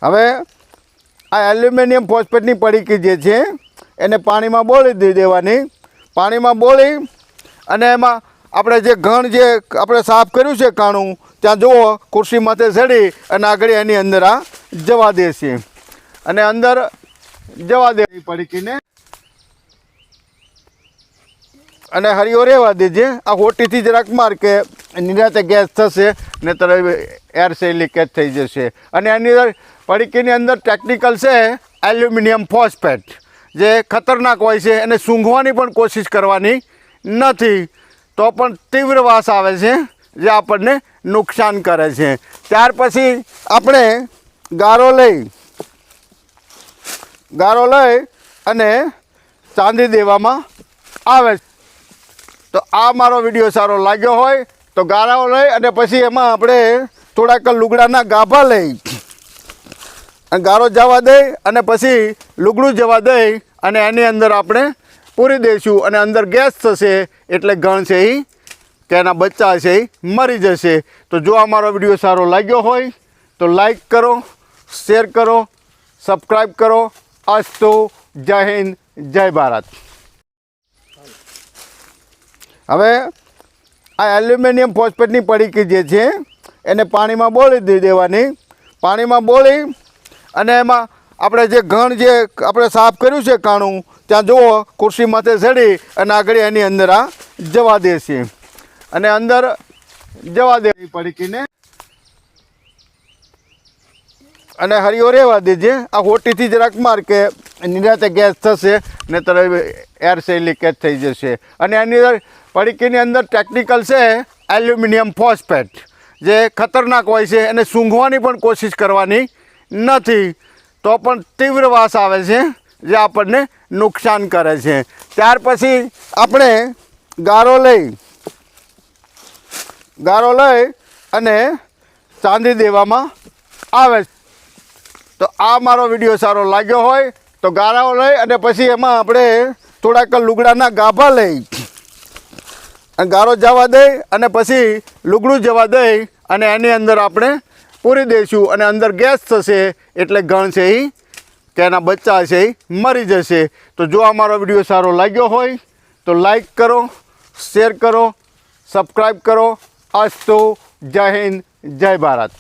હવે આ એલ્યુમિનિયમ ફોસ્ફેટની પડીકી જે છે એને પાણીમાં બોળી દેવાની. પાણીમાં બોળી અને એમાં આપણે જે ઘણ જે આપણે સાફ કર્યું છે કાણું ત્યાં જુઓ ખુરશી માથે ચડી અને આગળ એની અંદર આ જવા દેશે અને અંદર જવા દે પડીકીને અને હરિયો રહેવા દેજે. આ હોટીથી જરાક માર કે નિરાતે ગેસ થશે ને તરત એર છે લીકેજ થઈ જશે. અને એની અંદર પડીકીની અંદર ટેકનિકલ છે એલ્યુમિનિયમ ફોસ્ફેટ જે ખતરનાક હોય છે. એને સૂંઘવાની પણ કોશિશ કરવાની નથી તો પણ તીવ્ર વાસ આવે છે જે આપણને નુકસાન કરે છે. ત્યાર પછી આપણે ગારો લઈ અને ચાંદી દેવામાં આવે. તો આ મારો વિડીયો સારો લાગ્યો હોય તો ગારાઓ લઈ અને પછી એમાં આપણે થોડાક લુગડાના ગાભા લઈ અને ગારો જવા દઈ અને પછી લુગડું જવા દઈ અને એની અંદર આપણે પૂરી દઈશું અને અંદર ગેસ થશે એટલે ગણ છે એ કે એના બચ્ચા છે એ મરી જશે. તો જો આ મારો વિડીયો સારો લાગ્યો હોય તો લાઈક કરો, શેર કરો, સબસ્ક્રાઈબ કરો. અસ્તુ. જય હિન્દ, જય ભારત. હવે આ એલ્યુમિનિયમ ફોસ્ફેટની પડીકી જે છે એને પાણીમાં બોળી દેવાની. પાણીમાં બોળી અને એમાં આપણે જે ઘણ જે આપણે સાફ કર્યું છે કાણું ત્યાં જુઓ ખુરશી માથે ચડી અને આગળ એની અંદર આ જવા દેશે અને અંદર જવા દે પડીકીને અને હરિયો રહેવા દેજે. આ હોટીથી જરાક માર કે નિરાતે ગેસ થશે ને તરત એર છે લીકેજ થઈ જશે. અને એની અંદર પડીકીની અંદર ટેકનિકલ છે એલ્યુમિનિયમ ફોસ્ફેટ જે ખતરનાક હોય છે. એને સૂંઘવાની પણ કોશિશ કરવાની નથી તો પણ તીવ્ર વાસ આવે છે જે આપણને નુકસાન કરે છે. ત્યાર પછી આપણે ગારો લઈ અને ચાંદી દેવામાં આવે. તો આ મારો વિડીયો સારો લાગ્યો હોય તો ગારાઓ લઈ અને પછી એમાં આપણે થોડાક લુગડાના ગાભા લઈ અને ગારો જવા દઈ અને પછી લુગડું જવા દઈ અને એની અંદર આપણે પૂરી દઈશું અને અંદર ગેસ થશે એટલે ગણ છે એ કે એના બચ્ચા છે એ મરી જશે. તો જો આ મારો વિડીયો સારો લાગ્યો હોય તો લાઈક કરો, શેર કરો, સબસ્ક્રાઈબ કરો. અસ્તુ. જય હિન્દ, જય ભારત.